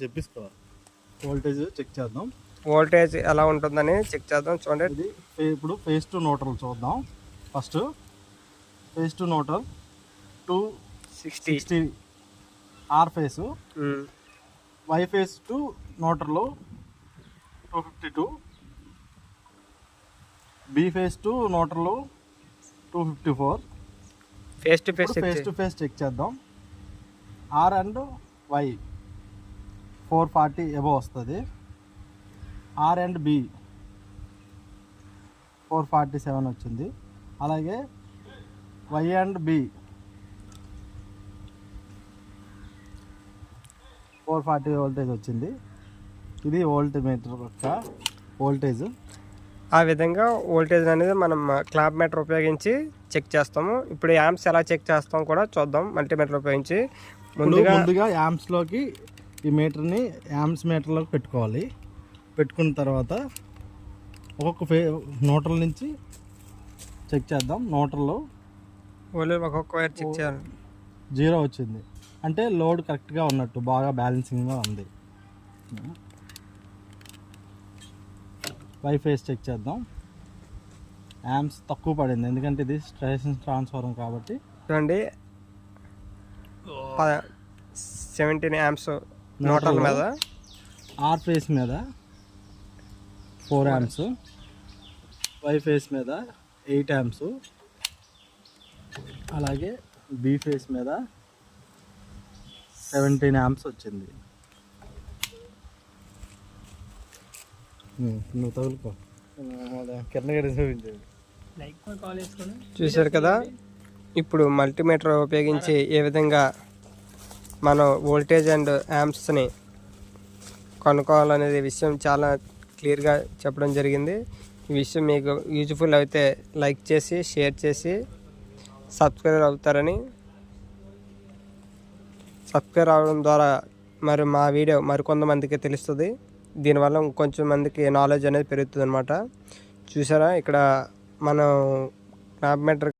చెప్పిస్తావా? Voltage check చేద్దాం. Voltage ఎలా ఉంటుందని చెక్ చేద్దాం. చూడండి, ఇది ఇప్పుడు ఫేజ్ టు న్యూట్రల్ చూద్దాం. First phase to neutral 260 R phase, Y phase to neutral 252, B phase to neutral 254. Phase to phase check చేద్దాం. ఆర్ అండ్ వై 440 ఎబో వస్తుంది. ఆర్ అండ్ బి 447 వచ్చింది. అలాగే వై అండ్ బి 440 వోల్టేజ్ వచ్చింది. ఇది volt meter యొక్క voltage. ఆ విధంగా voltage అనేది మనం క్లాప్ మీటర్ ఉపయోగించి చెక్ చేస్తాము. ఇప్పుడు యాంప్స్ ఎలా చెక్ చేస్తాం కూడా చూద్దాం. మల్టీమీటర్ ఉపయోగించి ముందుగా యాంప్స్లోకి ఈ మీటర్ని యాంప్స్ మీటర్లోకి పెట్టుకోవాలి. పెట్టుకున్న తర్వాత ఒక్కొక్క న్యూట్రల్ నుంచి చెక్ చేద్దాం. న్యూట్రల్లో ఒక్కొక్క వైర్ చెక్ చేయాలి. 0 వచ్చింది అంటే లోడ్ కరెక్ట్గా ఉన్నట్టు, బాగా బ్యాలెన్సింగ్గా ఉంది. వై ఫేస్ చెక్ చేద్దాం. యాంప్స్ తక్కువ పడింది ఎందుకంటే ఇది స్ట్రేషన్ ట్రాన్స్ఫార్మర్ కాబట్టి. చూడండి, 17 యాంప్స్ న్యూట్రల్ మీద, ఆర్ ఫేస్ మీద 4 యాంప్స్, వై ఫేస్ మీద 8 యాంప్స్, అలాగే బి ఫేస్ మీద 17 యాంప్స్ వచ్చింది. నువ్వు తగులుకో, కిరణ్ గడి చూపించండి. చూశారు కదా. ఇప్పుడు మల్టీమీటర్ ఉపయోగించి ఏ విధంగా మనం వోల్టేజ్ అండ్ యాంప్స్ని కనుక్కోవాలనేది విషయం చాలా క్లియర్గా చెప్పడం జరిగింది. ఈ విషయం మీకు యూజ్ఫుల్ అయితే లైక్ చేసి షేర్ చేసి సబ్స్క్రైబ్ అవుతారని. సబ్స్క్రైబ్ అవడం ద్వారా మరి మా వీడియో మరికొంతమందికి తెలుస్తుంది. దీనివల్ల ఇంకొంచెం మందికి నాలెడ్జ్ అనేది పెరుగుతుంది అన్నమాట. చూసారా, ఇక్కడ మనం క్లాప్ మీటర్